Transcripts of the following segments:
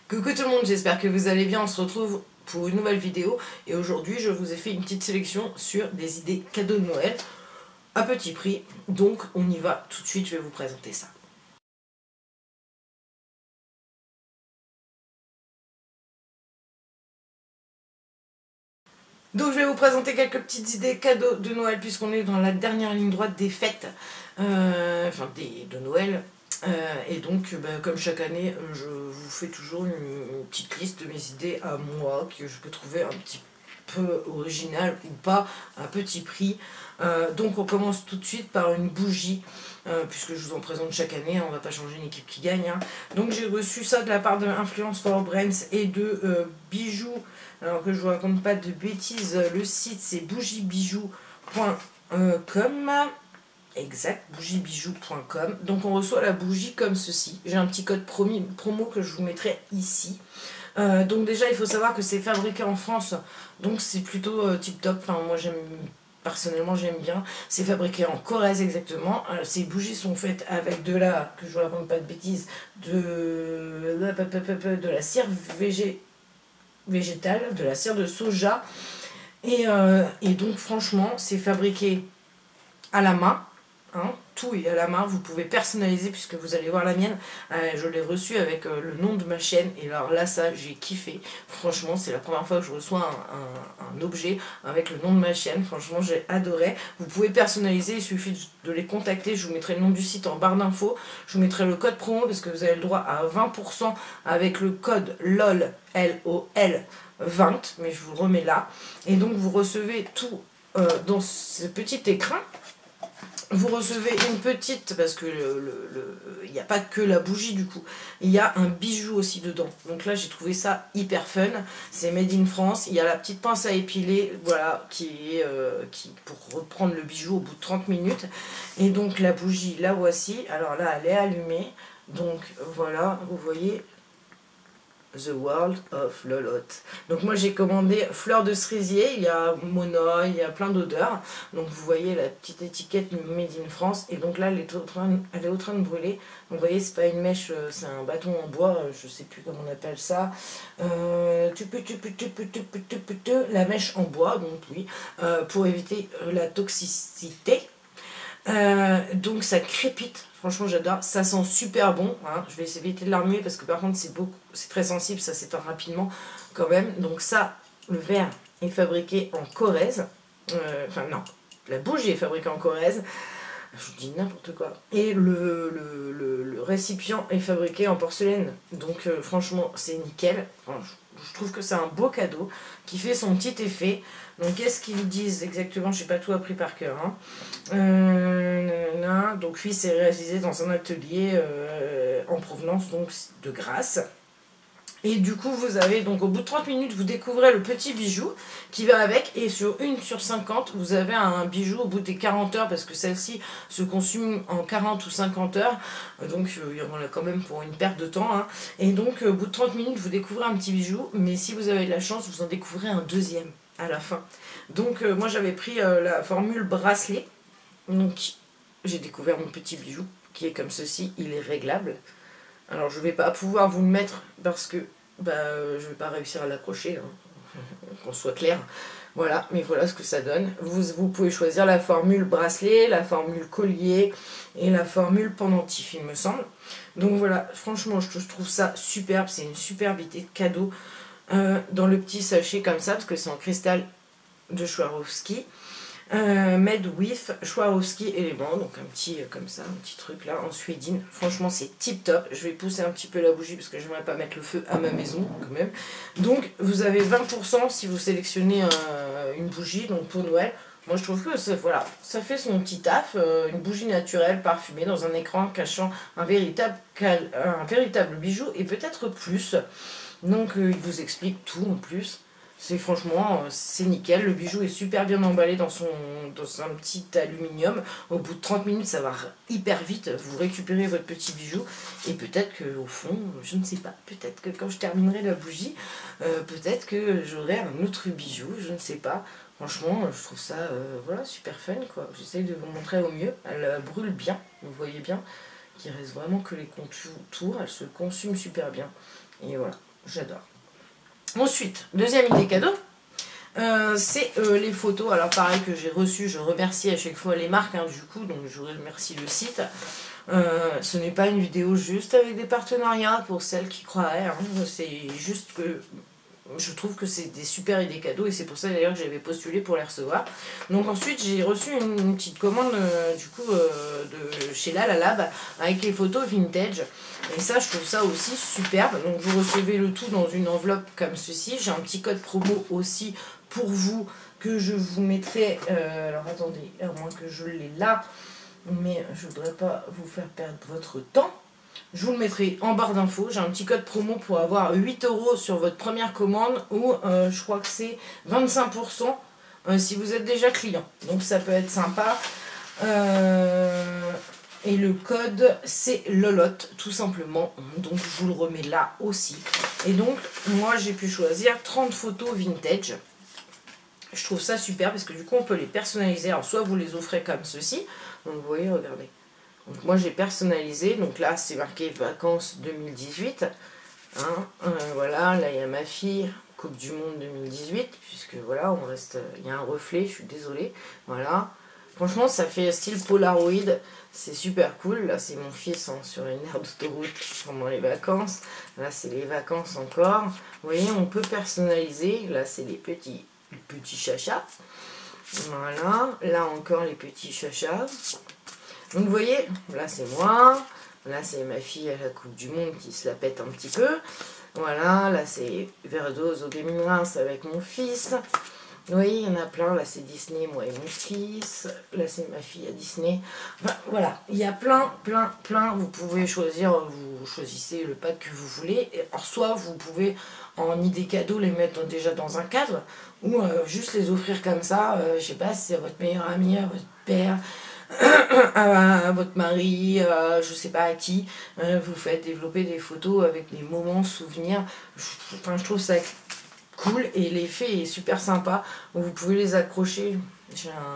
Coucou tout le monde, j'espère que vous allez bien, on se retrouve pour une nouvelle vidéo et aujourd'hui je vous ai fait une petite sélection sur des idées cadeaux de Noël à petit prix, donc on y va tout de suite, je vais vous présenter ça. Donc je vais vous présenter quelques petites idées cadeaux de Noël puisqu'on est dans la dernière ligne droite des fêtes, de Noël. Et donc, comme chaque année, je vous fais toujours une petite liste de mes idées à moi que je peux trouver un petit peu originales ou pas à petit prix. Donc on commence tout de suite par une bougie, puisque je vous en présente chaque année, on va pas changer une équipe qui gagne. Donc j'ai reçu ça de la part de Influence for Brands et de Bijoux. Alors que je vous raconte pas de bêtises, le site c'est bougibijoux.com. Exact, bougibijoux.com. Donc on reçoit la bougie comme ceci. J'ai un petit code promo que je vous mettrai ici. Donc déjà il faut savoir que c'est fabriqué en France, donc c'est plutôt tip top. Enfin moi personnellement j'aime bien. C'est fabriqué en Corrèze exactement. Ces bougies sont faites avec que je vous raconte pas de bêtises, de la cire végétale, de la cire de soja. Et donc franchement c'est fabriqué à la main. Tout est à la main, vous pouvez personnaliser puisque vous allez voir la mienne, je l'ai reçue avec le nom de ma chaîne et alors là ça j'ai kiffé, franchement c'est la première fois que je reçois un objet avec le nom de ma chaîne, franchement j'ai adoré. Vous pouvez personnaliser, il suffit de les contacter, je vous mettrai le nom du site en barre d'infos, je vous mettrai le code promo parce que vous avez le droit à 20% avec le code LOL, LOL 20, mais je vous le remets là, et donc vous recevez tout dans ce petit écrin. Vous recevez une petite, parce que il n'y a pas que la bougie du coup, il y a un bijou aussi dedans. Donc là j'ai trouvé ça hyper fun, c'est made in France, il y a la petite pince à épiler, voilà, qui pour reprendre le bijou au bout de 30 minutes. Et donc la bougie, la voici, alors là elle est allumée, donc voilà, vous voyez, The World of Lolot. Donc moi j'ai commandé fleur de cerisier, il y a Mona, il y a plein d'odeurs. Donc vous voyez la petite étiquette Made in France. Et donc là elle est au train de brûler. Donc vous voyez c'est pas une mèche, c'est un bâton en bois, je sais plus comment on appelle ça. La mèche en bois, donc oui, pour éviter la toxicité. Donc ça crépite, franchement j'adore, ça sent super bon, je vais essayer d'éviter de la remuer parce que par contre c'est très sensible, ça s'éteint rapidement quand même. Donc ça, le verre est fabriqué en Corrèze, enfin non, la bougie est fabriquée en Corrèze, je vous dis n'importe quoi, et le récipient est fabriqué en porcelaine, donc franchement c'est nickel. Enfin, je trouve que c'est un beau cadeau qui fait son petit effet. Donc qu'est-ce qu'ils disent exactement, je n'ai pas tout appris par cœur. Donc oui, c'est réalisé dans un atelier en provenance donc de Grasse. Et du coup, vous avez, donc au bout de 30 minutes, vous découvrez le petit bijou qui va avec. Et sur 1/50, vous avez un bijou au bout des 40 heures, parce que celle-ci se consume en 40 ou 50 heures. Donc, il y en a quand même pour une perte de temps. Et donc, au bout de 30 minutes, vous découvrez un petit bijou. Mais si vous avez de la chance, vous en découvrez un deuxième à la fin. Donc, moi, j'avais pris la formule bracelet. Donc, j'ai découvert mon petit bijou qui est comme ceci. Il est réglable. Alors je vais pas pouvoir vous le mettre parce que je vais pas réussir à l'accrocher, qu'on soit clair. Voilà, mais voilà ce que ça donne. Vous pouvez choisir la formule bracelet, la formule collier et la formule pendentif, il me semble. Donc voilà, franchement je trouve ça superbe, c'est une superbe idée de cadeau dans le petit sachet comme ça, parce que c'est en cristal de Swarovski. Made with Swarovski éléments, donc un petit comme ça, un petit truc là en suédine. Franchement c'est tip top. Je vais pousser un petit peu la bougie parce que j'aimerais pas mettre le feu à ma maison quand même. Donc vous avez 20% si vous sélectionnez une bougie, donc pour Noël. Moi je trouve que voilà, ça fait son petit taf, une bougie naturelle parfumée dans un écran cachant un véritable bijou et peut-être plus. Donc il vous explique tout en plus. C'est franchement, c'est nickel. Le bijou est super bien emballé dans un petit aluminium. Au bout de 30 minutes, ça va hyper vite. Vous récupérez votre petit bijou. Et peut-être qu'au fond, je ne sais pas, peut-être que quand je terminerai la bougie, peut-être que j'aurai un autre bijou, je ne sais pas. Franchement, je trouve ça voilà, super fun, quoi. J'essaye de vous montrer au mieux. Elle brûle bien, vous voyez bien qu'il reste vraiment que les contours. Elle se consume super bien. Et voilà. j'adore. Ensuite, deuxième idée cadeau, c'est les photos. Alors pareil que j'ai reçu, je remercie à chaque fois les marques du coup, donc je remercie le site. Ce n'est pas une vidéo juste avec des partenariats pour celles qui croiraient, c'est juste que je trouve que c'est des super idées cadeaux et c'est pour ça d'ailleurs que j'avais postulé pour les recevoir. Donc ensuite j'ai reçu une petite commande du coup de chez La Lab avec les photos vintage. Et ça je trouve ça aussi superbe. Donc vous recevez le tout dans une enveloppe comme ceci. J'ai un petit code promo aussi pour vous que je vous mettrai. Alors attendez, à moins que je l'ai là, mais je voudrais pas vous faire perdre votre temps. Je vous le mettrai en barre d'infos. J'ai un petit code promo pour avoir 8 € sur votre première commande ou je crois que c'est 25% si vous êtes déjà client. Donc ça peut être sympa. Et le code c'est Lolotte tout simplement. Donc je vous le remets là aussi. Et donc moi j'ai pu choisir 30 photos vintage. Je trouve ça super parce que du coup on peut les personnaliser. Alors soit vous les offrez comme ceci. Donc vous voyez, regardez. Donc moi j'ai personnalisé, donc là c'est marqué vacances 2018, voilà, là il y a ma fille, Coupe du Monde 2018, puisque voilà, on reste, il y a un reflet, je suis désolée, voilà, franchement ça fait style Polaroid, c'est super cool, là c'est mon fils sur une aire d'autoroute pendant les vacances, là c'est les vacances encore, vous voyez on peut personnaliser, là c'est les petits chachas, voilà, là encore les petits chachas. Donc vous voyez, là c'est moi, là c'est ma fille à la Coupe du Monde qui se la pète un petit peu. Voilà, là c'est Verdoz au Gaming Reims avec mon fils. Vous voyez, il y en a plein, là c'est Disney, moi et mon fils. Là c'est ma fille à Disney. Enfin, voilà, il y a plein. Vous pouvez choisir, vous choisissez le pack que vous voulez. Alors soit vous pouvez en idée cadeau les mettre déjà dans un cadre ou juste les offrir comme ça. Je sais pas si c'est à votre meilleur ami, à votre père, à votre mari, je sais pas à qui, vous faites développer des photos avec des moments souvenirs. Je trouve ça cool et l'effet est super sympa. Vous pouvez les accrocher.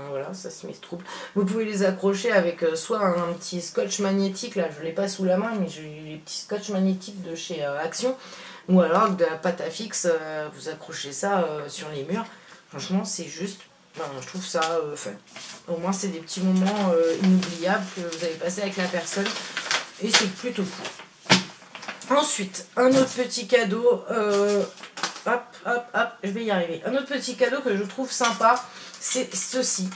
Voilà, ça se met trouble. Vous pouvez les accrocher avec soit un petit scotch magnétique, là je l'ai pas sous la main, mais j'ai les petits scotch magnétiques de chez Action, ou alors avec de la pâte à fixe, vous accrochez ça sur les murs. Franchement, c'est juste. Je trouve ça fun. Au moins, c'est des petits moments inoubliables que vous avez passé avec la personne. Et c'est plutôt cool. Ensuite, un autre petit cadeau. Je vais y arriver. Un autre petit cadeau que je trouve sympa, c'est ceci.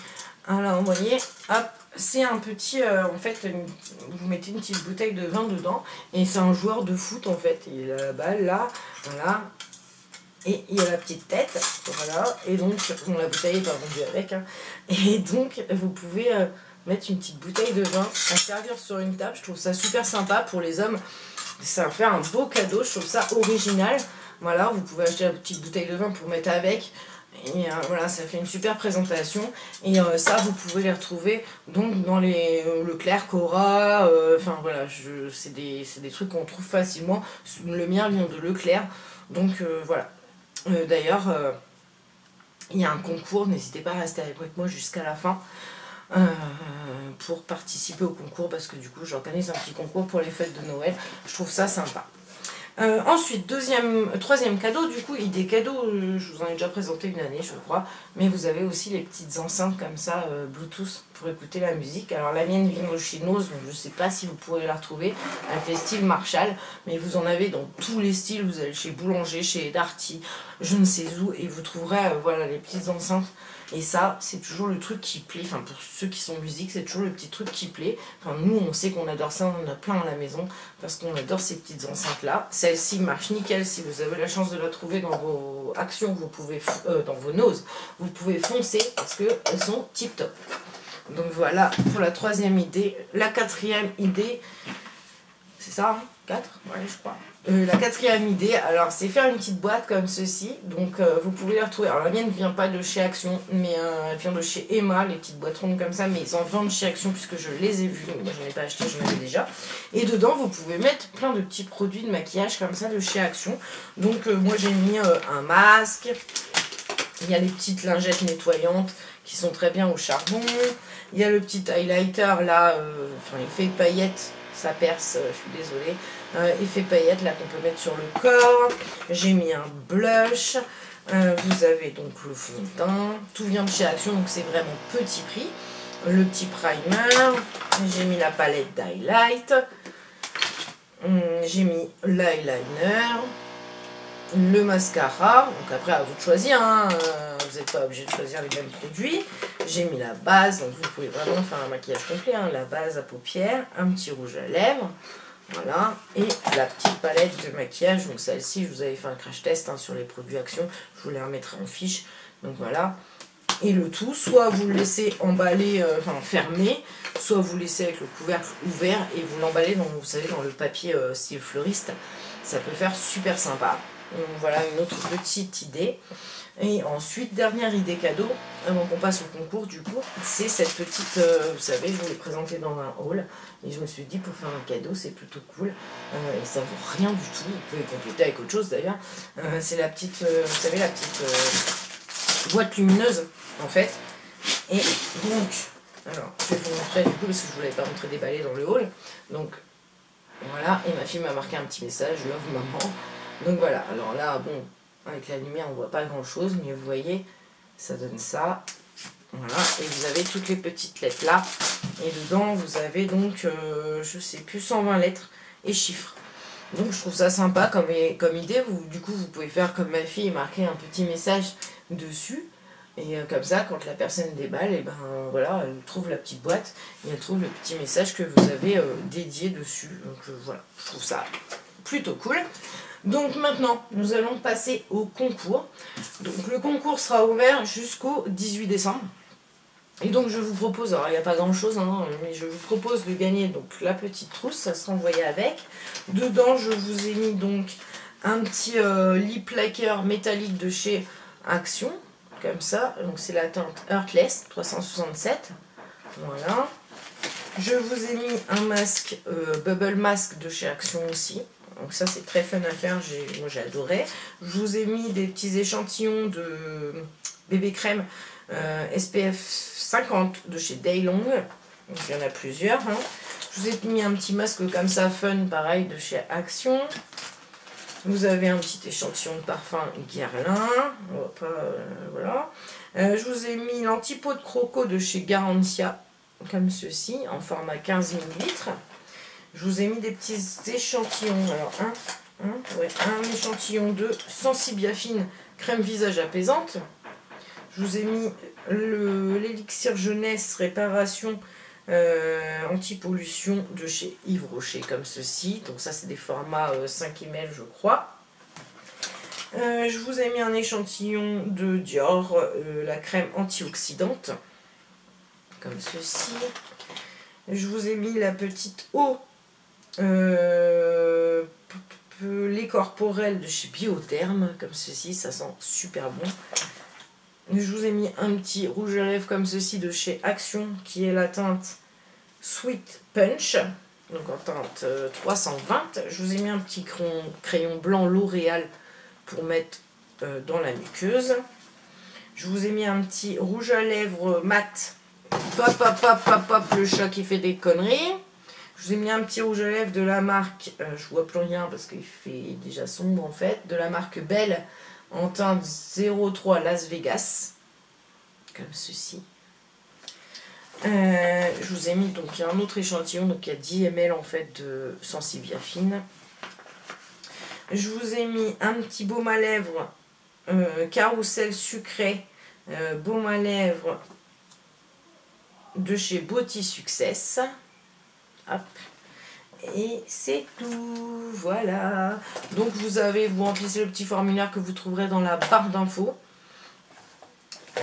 Alors, vous voyez, hop, c'est un petit... en fait, vous mettez une petite bouteille de vin dedans. Et c'est un joueur de foot, en fait. Il a la balle, là. Voilà. Et il y a la petite tête, voilà, et donc, bon, la bouteille n'est pas vendue avec, et donc vous pouvez mettre une petite bouteille de vin à servir sur une table. Je trouve ça super sympa pour les hommes, ça va faire un beau cadeau, je trouve ça original. Voilà, vous pouvez acheter la petite bouteille de vin pour mettre avec, et voilà, ça fait une super présentation, et ça vous pouvez les retrouver donc dans les Leclerc, Cora, enfin voilà, c'est des trucs qu'on trouve facilement. Le mien vient de Leclerc, donc voilà. D'ailleurs, il y a un concours, n'hésitez pas à rester avec moi jusqu'à la fin pour participer au concours, parce que du coup j'organise un petit concours pour les fêtes de Noël, je trouve ça sympa. Ensuite, troisième cadeau, du coup, idée cadeau, je vous en ai déjà présenté une année, je crois, mais vous avez aussi les petites enceintes comme ça, Bluetooth, pour écouter la musique. Alors la mienne vient chinoise, je ne sais pas si vous pourrez la retrouver, elle fait style Marshall, mais vous en avez dans tous les styles, vous allez chez Boulanger, chez Darty, je ne sais où, et vous trouverez voilà, les petites enceintes. Et ça, c'est toujours le truc qui plaît. Enfin, pour ceux qui sont musique, c'est toujours le petit truc qui plaît. Enfin, nous, on sait qu'on adore ça. On en a plein à la maison parce qu'on adore ces petites enceintes-là. Celle-ci marche nickel. Si vous avez la chance de la trouver dans vos actions, vous pouvez dans vos noses, vous pouvez foncer parce qu'elles sont tip-top. Donc voilà pour la troisième idée. La quatrième idée, c'est ça, 4 ouais, je crois. La quatrième idée, alors c'est faire une petite boîte comme ceci, donc vous pouvez les retrouver. Alors la mienne ne vient pas de chez Action, mais elle vient de chez Emma, les petites boîtes rondes comme ça, mais ils en vendent chez Action puisque je les ai vues. Moi je n'en ai pas acheté, j'en avais déjà. Et dedans vous pouvez mettre plein de petits produits de maquillage comme ça de chez Action. Donc moi j'ai mis un masque, il y a les petites lingettes nettoyantes qui sont très bien au charbon, il y a le petit highlighter là, enfin il fait paillettes, ça perce, je suis désolée. effet paillettes là qu'on peut mettre sur le corps. J'ai mis un blush. Vous avez donc le fond de teint. Tout vient de chez Action, donc c'est vraiment petit prix. Le petit primer. J'ai mis la palette d'highlight. J'ai mis l'eyeliner. Le mascara. Donc après, à vous de choisir. Hein. Vous n'êtes pas obligé de choisir les mêmes produits. J'ai mis la base. Donc vous pouvez vraiment faire un maquillage complet. Hein. La base à paupières. Un petit rouge à lèvres. Voilà, et la petite palette de maquillage, donc celle-ci, je vous avais fait un crash test hein, sur les produits Action, je vous les remettrai en fiche, donc voilà. Et le tout, soit vous le laissez emballer, enfin fermé, soit vous laissez avec le couvercle ouvert et vous l'emballez dans, vous savez, dans le papier style fleuriste, ça peut faire super sympa. Donc voilà une autre petite idée. Et ensuite, dernière idée cadeau, avant qu'on passe au concours du coup, c'est cette petite, vous savez, je vous l'ai présentée dans un haul, et je me suis dit pour faire un cadeau, c'est plutôt cool, et ça vaut rien du tout, vous pouvez compléter avec autre chose d'ailleurs, c'est la petite, vous savez, la petite boîte lumineuse, en fait, et donc, alors, je vais vous montrer du coup, parce que je ne vous l'avais pas montré déballé dans le haul, donc, voilà, et ma fille m'a marqué un petit message, love maman, donc voilà, alors là, bon, avec la lumière on voit pas grand chose, mais vous voyez ça donne ça, voilà, et vous avez toutes les petites lettres là, et dedans vous avez donc je sais plus 120 lettres et chiffres, donc je trouve ça sympa comme idée. Du coup vous pouvez faire comme ma fille et marquer un petit message dessus, et comme ça quand la personne déballe, et ben voilà, elle trouve la petite boîte et elle trouve le petit message que vous avez dédié dessus, donc voilà, je trouve ça plutôt cool. Donc maintenant, nous allons passer au concours. Donc le concours sera ouvert jusqu'au 18 décembre. Et donc je vous propose, alors il n'y a pas grand chose, hein, mais je vous propose de gagner donc la petite trousse, ça sera envoyé avec. Dedans je vous ai mis donc un petit lip lacquer métallique de chez Action, comme ça. Donc c'est la teinte Heartless 367. Voilà. Je vous ai mis un masque, Bubble Mask de chez Action aussi. Donc ça c'est très fun à faire, moi j'ai adoré. Je vous ai mis des petits échantillons de bébé crème SPF 50 de chez Daylong. Donc il y en a plusieurs. Hein. Je vous ai mis un petit masque comme ça fun pareil de chez Action. Vous avez un petit échantillon de parfum Guerlain. Voilà. Je vous ai mis l'anti-peau de croco de chez Garantia, comme ceci, en format 15 ml. Je vous ai mis des petits échantillons. Alors, un échantillon de Sensibiafine crème visage apaisante. Je vous ai mis l'élixir jeunesse réparation anti-pollution de chez Yves Rocher, comme ceci. Donc ça, c'est des formats 5 ml, je crois. Je vous ai mis un échantillon de Dior, la crème antioxydante, comme ceci. Je vous ai mis la petite eau lait corporel de chez Biotherme, comme ceci, ça sent super bon. Je vous ai mis un petit rouge à lèvres comme ceci de chez Action, qui est la teinte Sweet Punch, donc en teinte 320. Je vous ai mis un petit crayon blanc L'Oréal pour mettre dans la muqueuse. Je vous ai mis un petit rouge à lèvres mat, le chat qui fait des conneries. Je vous ai mis un petit rouge à lèvres de la marque, je vois plus rien parce qu'il fait déjà sombre en fait, de la marque Belle en teinte 03 Las Vegas, comme ceci. Je vous ai mis donc un autre échantillon, donc il y a 10 ml en fait de Sensibiafine. Je vous ai mis un petit baume à lèvres Carrousel sucré, baume à lèvres de chez Beauty Success. Hop. Et c'est tout, voilà. Donc vous remplissez le petit formulaire que vous trouverez dans la barre d'infos.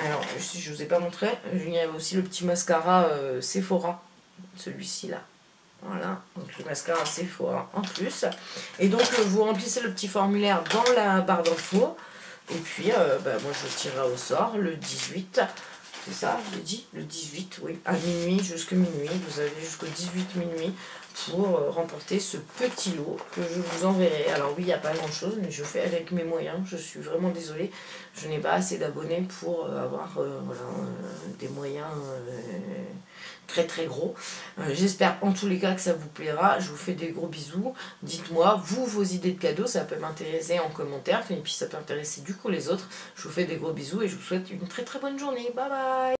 Alors, je vous ai pas montré, il y avait aussi le petit mascara Sephora, celui-ci là. Voilà, donc le mascara Sephora en plus. Et donc vous remplissez le petit formulaire dans la barre d'infos. Et puis, moi je tirerai au sort le 18. C'est ça, je l'ai dit, le 18, oui, à minuit, jusqu'à minuit. Vous avez jusqu'au 18 minuit pour remporter ce petit lot que je vous enverrai. Alors oui, il n'y a pas grand chose, mais je fais avec mes moyens. Je suis vraiment désolée, je n'ai pas assez d'abonnés pour avoir des moyens très très gros. J'espère en tous les cas que ça vous plaira. Je vous fais des gros bisous. Dites-moi, vous, vos idées de cadeaux, ça peut m'intéresser en commentaire, et puis ça peut intéresser du coup les autres. Je vous fais des gros bisous et je vous souhaite une très très bonne journée. Bye bye.